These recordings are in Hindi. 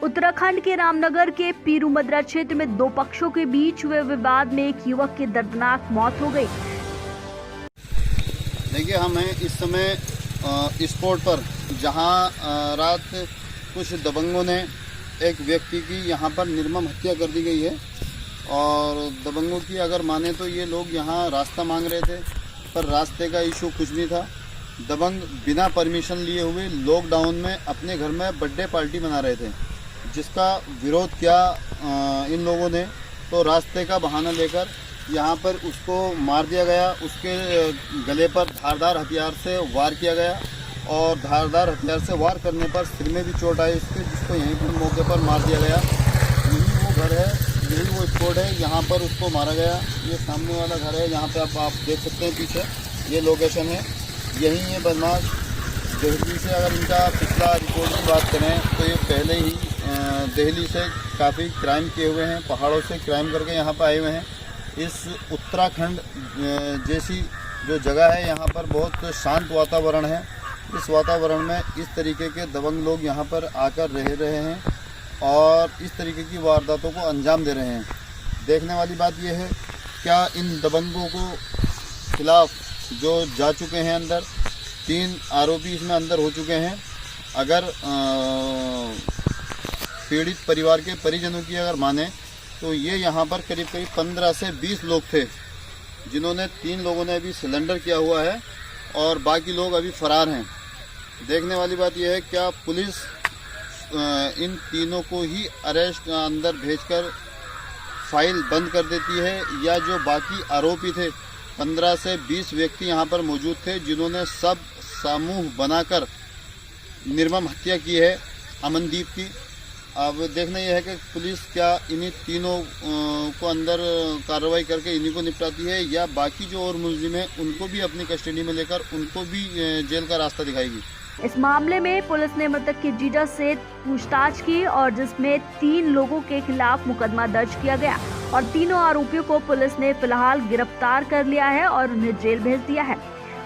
उत्तराखंड के रामनगर के पीरूमद्रा क्षेत्र में दो पक्षों के बीच हुए विवाद में एक युवक की दर्दनाक मौत हो गई। देखिए, हम हैं इस समय स्पॉट पर, जहां रात कुछ दबंगों ने एक व्यक्ति की यहां पर निर्मम हत्या कर दी गई है। और दबंगों की अगर माने तो ये लोग यहां रास्ता मांग रहे थे, पर रास्ते का इशू कुछ नहीं था। दबंग बिना परमिशन लिए हुए लॉकडाउन में अपने घर में बर्थडे पार्टी मना रहे थे, जिसका विरोध किया इन लोगों ने। तो रास्ते का बहाना लेकर यहाँ पर उसको मार दिया गया। उसके गले पर धारदार हथियार से वार किया गया और धारदार हथियार से वार करने पर सिर में भी चोट आई उसके, जिसको यहीं पर मौके पर मार दिया गया। यही वो घर है, यही वो स्पॉट है, यहाँ पर उसको मारा गया। ये सामने वाला घर है, यहाँ पे आप देख सकते हैं पीछे, ये लोकेशन है। यही ये बदमाश दिल्ली से, अगर इनका पिछला रिकॉर्ड की बात करें तो ये पहले ही दिल्ली से काफ़ी क्राइम किए हुए हैं, पहाड़ों से क्राइम करके यहाँ पर आए हुए हैं। इस उत्तराखंड जैसी जो जगह है, यहाँ पर बहुत शांत वातावरण है। इस वातावरण में इस तरीके के दबंग लोग यहाँ पर आकर रह रहे हैं और इस तरीके की वारदातों को अंजाम दे रहे हैं। देखने वाली बात यह है, क्या इन दबंगों को खिलाफ जो जा चुके हैं अंदर, 3 आरोपी इसमें अंदर हो चुके हैं। अगर पीड़ित परिवार के परिजनों की अगर माने तो ये यहाँ पर करीब 15 से 20 लोग थे, जिन्होंने 3 लोगों ने अभी सिलेंडर किया हुआ है और बाकी लोग अभी फरार हैं। देखने वाली बात यह है, क्या पुलिस इन तीनों को ही अरेस्ट अंदर भेजकर फाइल बंद कर देती है, या जो बाकी आरोपी थे 15 से 20 व्यक्ति यहाँ पर मौजूद थे, जिन्होंने सब समूह बनाकर निर्मम हत्या की है अमनदीप की। अब देखना यह है कि पुलिस क्या इन्हीं तीनों को अंदर कार्रवाई करके इन्हीं को निपटाती है, या बाकी जो और मुलजिम हैं उनको भी अपनी कस्टडी में लेकर उनको भी जेल का रास्ता दिखाएगी। इस मामले में पुलिस ने मृतक के जीजा से पूछताछ की और जिसमें 3 लोगों के खिलाफ मुकदमा दर्ज किया गया और तीनों आरोपियों को पुलिस ने फिलहाल गिरफ्तार कर लिया है और उन्हें जेल भेज दिया है।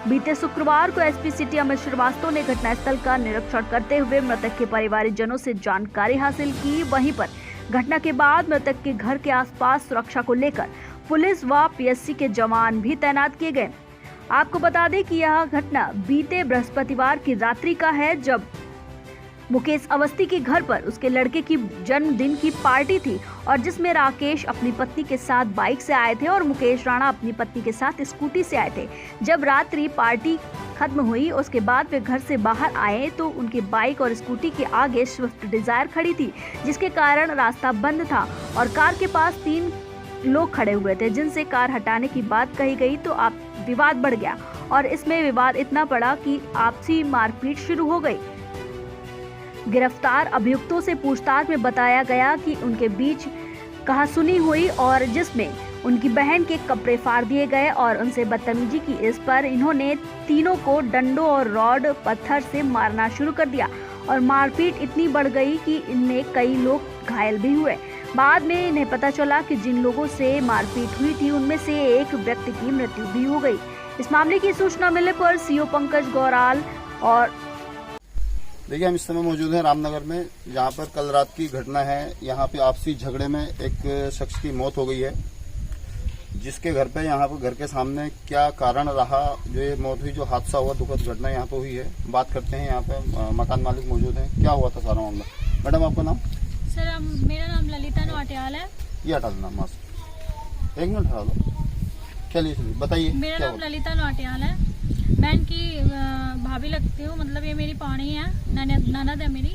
बीते शुक्रवार को एसपी सिटी अमित श्रीवास्तव ने घटनास्थल का निरीक्षण करते हुए मृतक के परिवारजनों से जानकारी हासिल की। वहीं पर घटना के बाद मृतक के घर के आसपास सुरक्षा को लेकर पुलिस व पीएससी के जवान भी तैनात किए गए। आपको बता दें कि यह घटना बीते बृहस्पतिवार की रात्रि का है, जब मुकेश अवस्थी के घर पर उसके लड़के की जन्मदिन की पार्टी थी और जिसमें राकेश अपनी पत्नी के साथ बाइक से आए थे और मुकेश राणा अपनी पत्नी के साथ स्कूटी से आए थे। जब रात्रि पार्टी खत्म हुई, उसके बाद वे घर से बाहर आए तो उनकी बाइक और स्कूटी के आगे स्विफ्ट डिजायर खड़ी थी, जिसके कारण रास्ता बंद था और कार के पास 3 लोग खड़े हुए थे, जिनसे कार हटाने की बात कही गई तो विवाद बढ़ गया और इसमें विवाद इतना बढ़ा कि आपसी मारपीट शुरू हो गई। गिरफ्तार अभियुक्तों से पूछताछ में बताया गया कि उनके बीच कहासुनी हुई और जिसमें उनकी बहन के कपड़े फाड़ दिए गए और उनसे बदतमीजी की। इस पर इन्होंने तीनों को डंडों और रॉड पत्थर से मारना शुरू कर दिया और मारपीट इतनी बढ़ गई कि इनमें कई लोग घायल भी हुए। बाद में इन्हें पता चला कि जिन लोगों से मारपीट हुई थी उनमें से एक व्यक्ति की मृत्यु भी हो गई। इस मामले की सूचना मिलने पर सीओ पंकज गौराल और देखिए, हम इस समय मौजूद हैं रामनगर में, जहाँ पर कल रात की घटना है। यहाँ पे आपसी झगड़े में एक शख्स की मौत हो गई है, जिसके घर पे यहाँ पर घर के सामने क्या कारण रहा जो ये मौत हुई, जो हादसा हुआ, दुखद घटना यहाँ पे हुई है। बात करते हैं, यहाँ पे मकान मालिक मौजूद हैं। क्या हुआ था सारा मामला? मैडम, आपका नाम? सर, मेरा नाम ललिता नौटियाल है। ये हटा देना मास्क, 1 मिनट हटा दो। चलिए बताइए। मेरा नाम ललिता नौटियाल है। मैं इनकी भाभी लगती हूँ, मतलब ये मेरी पानी है, ननद है मेरी।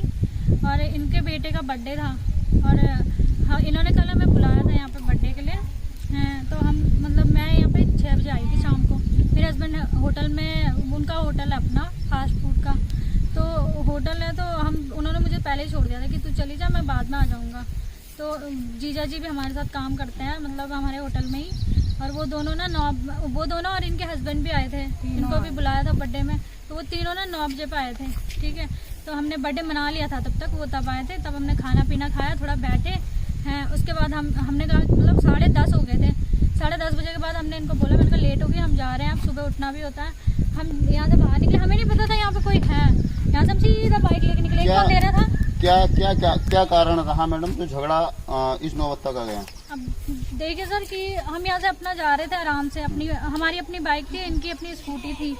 और इनके बेटे का बर्थडे था और हाँ, इन्होंने कल हमें बुलाया था यहाँ पे बर्थडे के लिए। तो हम मतलब मैं यहाँ पे 6 बजे आई थी शाम को। मेरे हस्बैंड होटल में, उनका होटल है अपना फास्ट फूड का, तो होटल है, तो उन्होंने मुझे पहले ही छोड़ दिया था कि तू चली जा, मैं बाद में आ जाऊँगा। तो जीजा जी भी हमारे साथ काम करते हैं, मतलब हमारे होटल में ही। और वो दोनों और इनके हस्बैंड भी आए थे, इनको भी बुलाया था बर्थडे में। तो वो तीनों ना 9 बजे पे आए थे, ठीक है। तो हमने बर्थडे मना लिया था तब तक, वो तब आए थे। तब हमने खाना पीना खाया, थोड़ा बैठे हैं। उसके बाद हमने कहा, मतलब 10:30 हो गए थे। 10:30 बजे के बाद हमने इनको बोला, मैंने कहा लेट हो गई, हम जा रहे हैं, अब सुबह उठना भी होता है। हम यहाँ से बाहर निकले, हमें नहीं पता था यहाँ पे कोई है। यहाँ से हम सीधा बाइक लेके निकले। कौन ले रहा था? क्या कारण रहा मैडम जो झगड़ा इस नौबत तक आ गया? अब देखिए सर कि हम यहाँ से अपना जा रहे थे आराम से, हमारी अपनी बाइक थी, इनकी अपनी स्कूटी थी।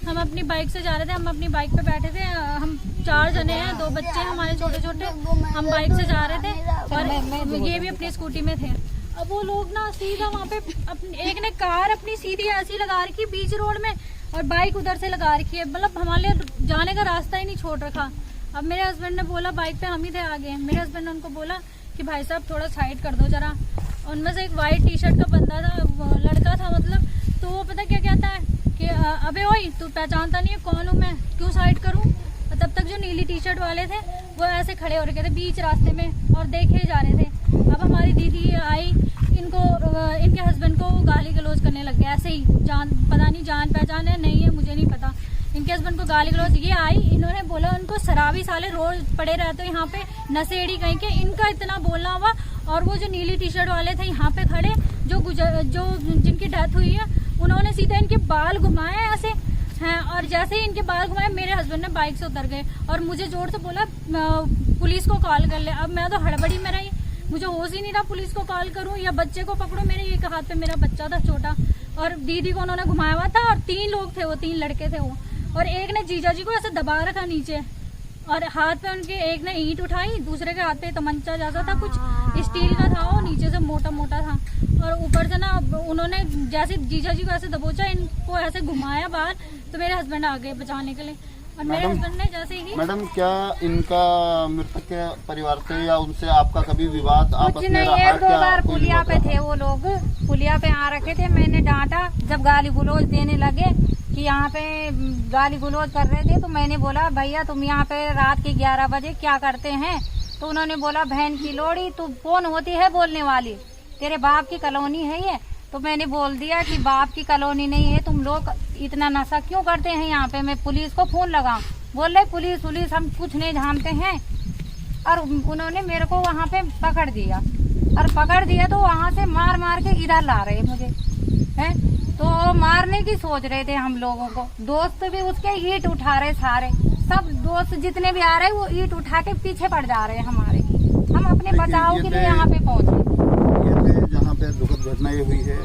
हम अपनी बाइक से जा रहे थे, हम अपनी बाइक पे बैठे थे। हम 4 जने हैं, 2 बच्चे हैं हमारे छोटे छोटे। हम बाइक से जा रहे थे और ये भी अपनी स्कूटी में थे। अब वो लोग ना सीधा वहाँ पे एक ने कार अपनी सीधी ऐसी लगा रखी बीच रोड में और बाइक उधर से लगा रखी है, मतलब हमारे लिए जाने का रास्ता ही नहीं छोड़ रखा। अब मेरे हस्बैंड ने बोला, बाइक पे हम ही थे आगे, मेरे हस्बैंड ने उनको बोला कि भाई साहब थोड़ा साइड कर दो जरा। उनमें से एक वाइट टी-शर्ट का बंदा था, लड़का था मतलब, तो वो पता क्या कहता है कि अबे ओए तू पहचानता नहीं है कौन हूँ मैं, क्यों साइड करूँ? तब तक जो नीली टी-शर्ट वाले थे वो ऐसे खड़े हो रखे थे बीच रास्ते में और देखे जा रहे थे। अब हमारी दीदी आई, इनके हस्बैंड को गाली गलौज करने लग गया ऐसे ही, पता नहीं जान पहचान है नहीं है मुझे नहीं पता। इनके हस्बैंड को गाली गलौज, ये आई, इन्होंने बोला उनको शराबी साले रोज पड़े रहते यहाँ पे, नशेड़ी कहीं के, इनका इतना बोलना हुआ। और वो जो नीली टी-शर्ट वाले थे यहाँ पे खड़े, जो जिनकी डेथ हुई है, उन्होंने सीधा इनके बाल घुमाए ऐसे हैं, और जैसे ही इनके बाल घुमाए मेरे हस्बैंड ने बाइक से उतर गए और मुझे जोर से बोला पुलिस को कॉल कर ले। अब मैं तो हड़बड़ी में रही, मुझे होश ही नहीं रहा पुलिस को कॉल करूं या बच्चे को पकड़ूं। मेरे एक हाथ पे मेरा बच्चा था छोटा और दीदी को उन्होंने घुमाया हुआ था और 3 लोग थे, वो 3 लड़के थे वो, और एक ने जीजा जी को ऐसे दबा रखा नीचे और हाथ पे उनके एक ने ईंट उठाई, दूसरे के हाथ पे तमंचा जैसा था, कुछ स्टील का था, वो नीचे से मोटा मोटा था। और ऊपर से ना उन्होंने जैसे जीजा जी को ऐसे दबोचा, इनको ऐसे घुमाया बाहर, तो मेरे हस्बैंड आ गए बचाने के लिए। और मेरे हस्बैंड ने जैसे ही मैडम, क्या इनका मृतक के परिवार से या उनसे आपका कभी विवाद आपस में रहा? 1-2 बार पुलिया पे थे वो लोग, पुलिया पे आ रखे थे। मैंने डांटा, जब गाली गुलोज देने लगे कि यहाँ पे गाली गुलोज कर रहे थे, तो मैंने बोला भैया तुम यहाँ पे रात के 11 बजे क्या करते हैं? तो उन्होंने बोला बहन की लोड़ी, तू कौन होती है बोलने वाली, तेरे बाप की कॉलोनी है ये? तो मैंने बोल दिया कि बाप की कॉलोनी नहीं है, तुम लोग इतना नशा क्यों करते हैं यहाँ पे, मैं पुलिस को फोन लगाऊं? बोल रहे पुलिस हम कुछ नहीं जानते हैं। और उन्होंने मेरे को वहाँ पे पकड़ दिया, और पकड़ दिया तो वहाँ से मार मार के इधर ला रहे मुझे हैं। तो मारने की सोच रहे थे हम लोगों को। दोस्त भी उसके ईंट उठा रहे, सारे सब दोस्त जितने भी आ रहे वो ईंट उठा के पीछे पड़ जा रहे हैं हमारे। हम अपने बचाव के लिए यहाँ पे पहुँचे। जहाँ पे दुखद घटना ये हुई है,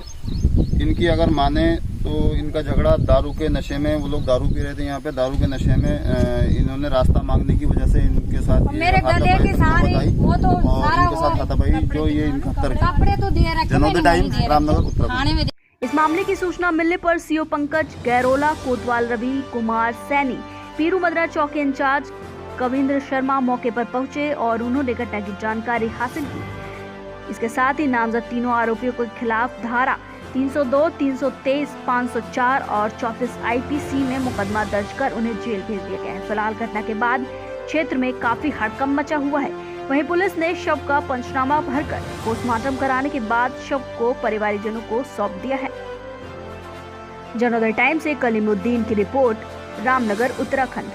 इनकी अगर माने तो इनका झगड़ा दारू के नशे में, वो लोग दारू पी रहे थे यहाँ पे, दारू के नशे में इन्होंने रास्ता मांगने की वजह से इनके साथ मेरे गले के सारे वो तो सारा इनके साथ हाथापाई जो ये इनका कपड़े तो दे रखे, जनों टाइम रामनगर उत्तर। इस मामले की सूचना मिलने पर सीओ पंकज गैरोला, कोतवाल रवि कुमार सैनी, पीरू मदरा चौकी इंचार्ज कविंद्र शर्मा मौके पर पहुंचे और उन्होंने घटना की जानकारी हासिल की। इसके साथ ही नामजद तीनों आरोपियों के खिलाफ धारा 302, 323, 504 और 34 आईपीसी में मुकदमा दर्ज कर उन्हें जेल भेज दिया गया है। फिलहाल घटना के बाद क्षेत्र में काफी हड़कंप मचा हुआ है। वहीं पुलिस ने शव का पंचनामा भरकर पोस्टमार्टम कराने के बाद शव को परिवारजनों को सौंप दिया है। जनोदय टाइम्स से कलीमुद्दीन की रिपोर्ट, रामनगर उत्तराखंड।